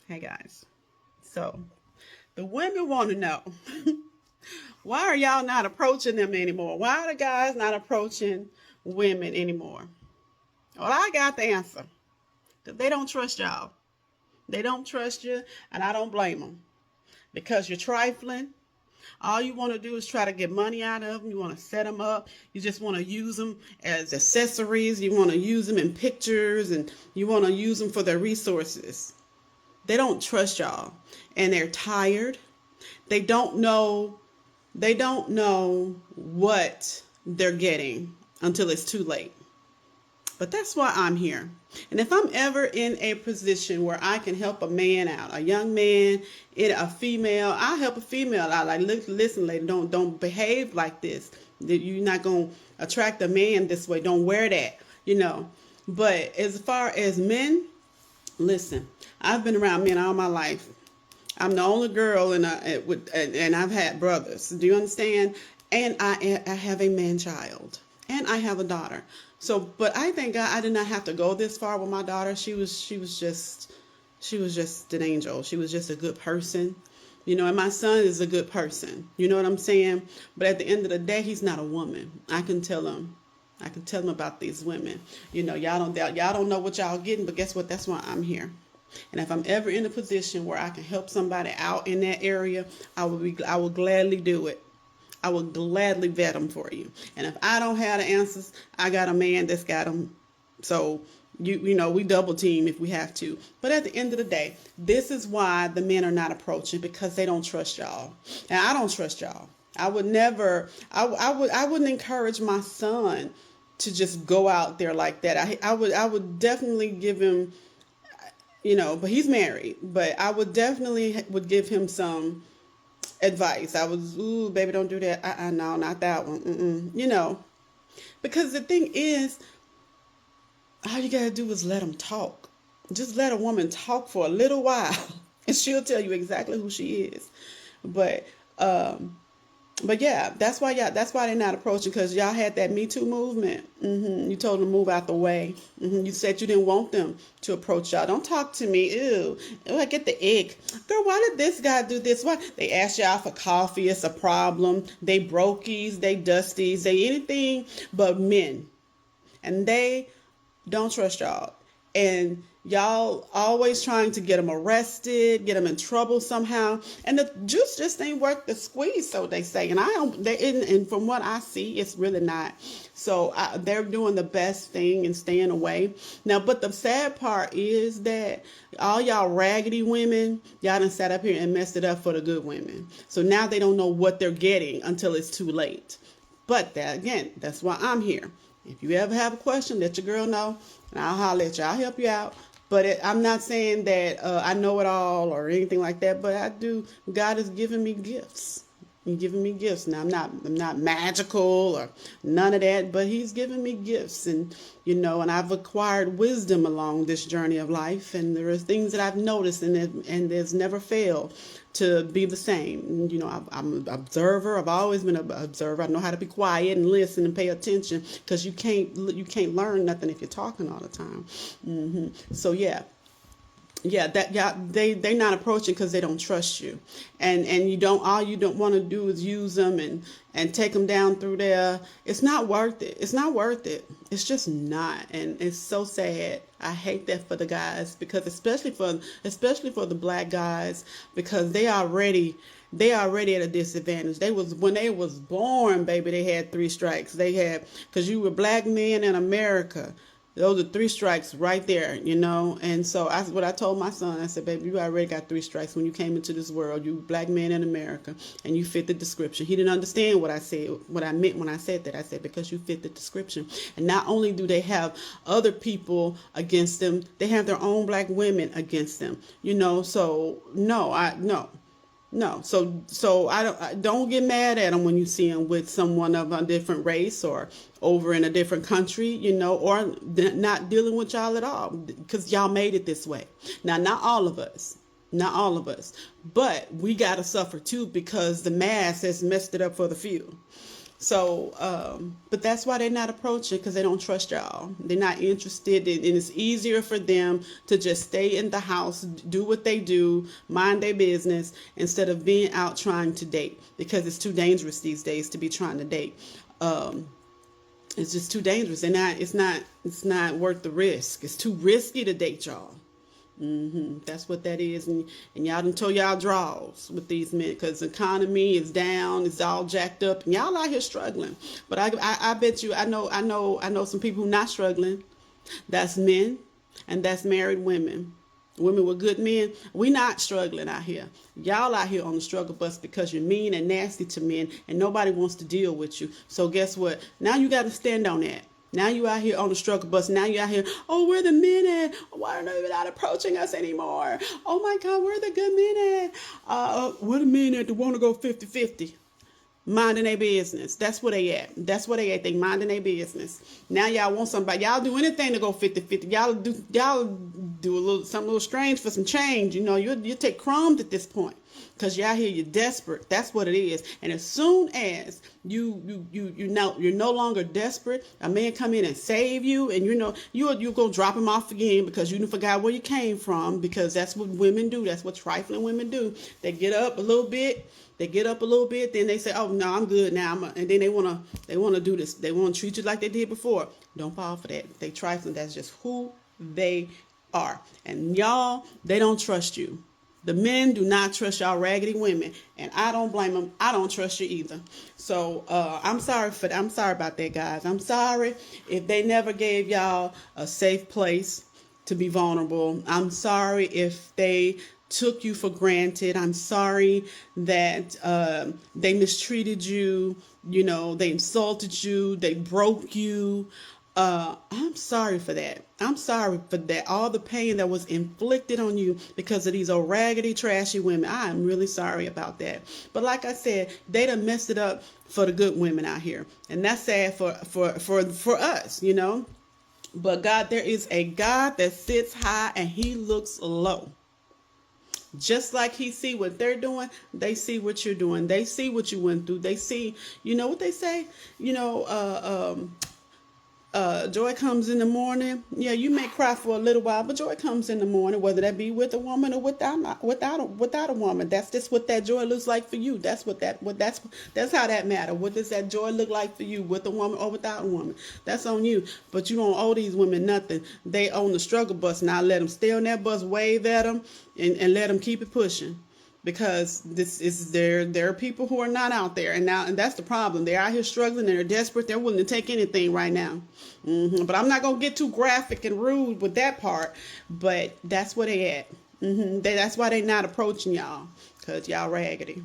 Hey guys. So the women want to know why are y'all not approaching them anymore? Why are the guys not approaching women anymore? Well, I got the answer. Because they don't trust y'all. They don't trust you, and I don't blame them. Because you're trifling. All you want to do is try to get money out of them. You want to set them up. You just want to use them as accessories. You want to use them in pictures, and you want to use them for their resources. They don't trust y'all, and they're tired. They don't know what they're getting until it's too late. But that's why I'm here. And if I'm ever in a position where I can help a man out, a young man, a female, I'll help a female out. Like, listen, lady, don't behave like this. You're not gonna attract a man this way. Don't wear that. But as far as men, listen, I've been around men all my life. I'm the only girl, and I've had brothers. Do you understand? And I have a man child, and I have a daughter. So, but I thank God I did not have to go this far with my daughter. She was just an angel. She was just a good person. And my son is a good person. You know what I'm saying? But at the end of the day, he's not a woman. I can tell him. I can tell them about these women. Y'all don't know what y'all getting, but guess what? That's why I'm here. And if I'm ever in a position where I can help somebody out in that area, I will gladly do it. I will gladly vet them for you. And if I don't have the answers, I got a man that's got them. So we double team if we have to. But at the end of the day, this is why the men are not approaching, because they don't trust y'all. And I don't trust y'all. I would never. I wouldn't encourage my son to just go out there like that. I would definitely give him, but he's married. But I would definitely would give him some advice. Ooh, baby, don't do that. No, not that one. Because the thing is, all you gotta do is let them talk. Just let a woman talk for a little while, and she'll tell you exactly who she is. But yeah, that's why they're not approaching, because y'all had that Me Too movement. You told them to move out the way. You said you didn't want them to approach y'all. Don't talk to me. Ew, I get the ick. Girl, why did this guy do this? Why? They ask y'all for coffee. It's a problem. They brokies, they dusties, they anything but men. And they don't trust y'all. And y'all always trying to get them arrested, get them in trouble somehow. And the juice just ain't worth the squeeze, so they say. And and from what I see, it's really not. So they're doing the best thing and staying away. Now, but the sad part is that all y'all raggedy women, y'all done sat up here and messed it up for the good women. So now they don't know what they're getting until it's too late. But again, that's why I'm here. If you ever have a question, let your girl know, and I'll holler at you. I'll help you out. But I'm not saying that I know it all or anything like that. But I do. God has given me gifts. He's giving me gifts. Now I'm not magical or none of that. But He's given me gifts, and I've acquired wisdom along this journey of life. And there are things that I've noticed, and there's never failed to be the same. I'm an observer. I've always been an observer. I know how to be quiet and listen and pay attention, because you can't learn nothing if you're talking all the time. So yeah, they're not approaching because they don't trust you, and you don't want to do is use them and take them down through there. It's not worth it. It's just not. And it's so sad. I hate that for the guys, because especially for the black guys, because they already at a disadvantage. When they was born, baby, they had 3 strikes. Because you were black men in America. Those are 3 strikes right there, And so what I told my son, I said, baby, you already got 3 strikes when you came into this world. You black man in America, and you fit the description. He didn't understand what I said, what I meant when I said that. I said, because you fit the description. And not only do they have other people against them, they have their own black women against them, So no. So I don't get mad at them when you see them with someone of a different race or over in a different country, or not dealing with y'all at all, because y'all made it this way. Now, not all of us, but we got to suffer too, because the mass has messed it up for the few. So, but that's why they're not approaching, because they don't trust y'all. They're not interested, and it's easier for them to just stay in the house, do what they do, mind their business, instead of being out trying to date, because it's too dangerous these days to be trying to date. It's just too dangerous. It's not worth the risk. It's too risky to date y'all. That's what that is, and y'all done told y'all draws with these men, because the economy is down, it's all jacked up, and y'all out here struggling. But I bet you, I know some people who not struggling. That's men, and that's married women. Women with good men, we not struggling out here. Y'all out here on the struggle bus because you're mean and nasty to men, and nobody wants to deal with you. So guess what? Now you got to stand on that. Now you out here on the struggle bus. Now you out here, oh, where the men at? Why are they not approaching us anymore? Oh my God, where the good men at? Where the men at that want to go 50-50? Minding their business. That's where they at. That's where they at. They minding their business. Now y'all want somebody. Y'all do anything to go 50-50. Y'all do something a little strange for some change. You know, you take crumbs at this point. Because y'all here, you're desperate. That's what it is. And as soon as you're no longer desperate, a man come in and save you, and you're gonna drop him off again because you forgot where you came from, because that's what women do. That's what trifling women do. They get up a little bit, then they say, oh no, I'm good now. And then they wanna do this. They wanna treat you like they did before. Don't fall for that. They trifling. That's just who they are. And y'all, they don't trust you. The men do not trust y'all raggedy women, and I don't blame them. I don't trust you either. So I'm sorry about that, guys. I'm sorry if they never gave y'all a safe place to be vulnerable. I'm sorry if they took you for granted. I'm sorry that they mistreated you. You know, they insulted you. They broke you. I'm sorry for that. I'm sorry for that. All the pain that was inflicted on you because of these old raggedy, trashy women. I am really sorry about that. But like I said, they done messed it up for the good women out here. And that's sad for us, you know. But God, there is a God that sits high and he looks low. Just like he see what they're doing, they see what you're doing. They see what you went through. They see, you know what they say? You know, joy comes in the morning. Yeah, you may cry for a little while, but joy comes in the morning, whether that be with a woman or without a woman. That's just what that joy looks like for you. That's how that matter. What does that joy look like for you, with a woman or without a woman? That's on you. But you don't owe these women nothing. They own the struggle bus. Now let them stay on that bus, wave at them, and let them keep it pushing. Because there are people who are not out there, and that's the problem. They're out here struggling, they're desperate, they're willing to take anything right now. But I'm not gonna get too graphic and rude with that part. But that's where they at. That's why they not approaching y'all, cause y'all raggedy.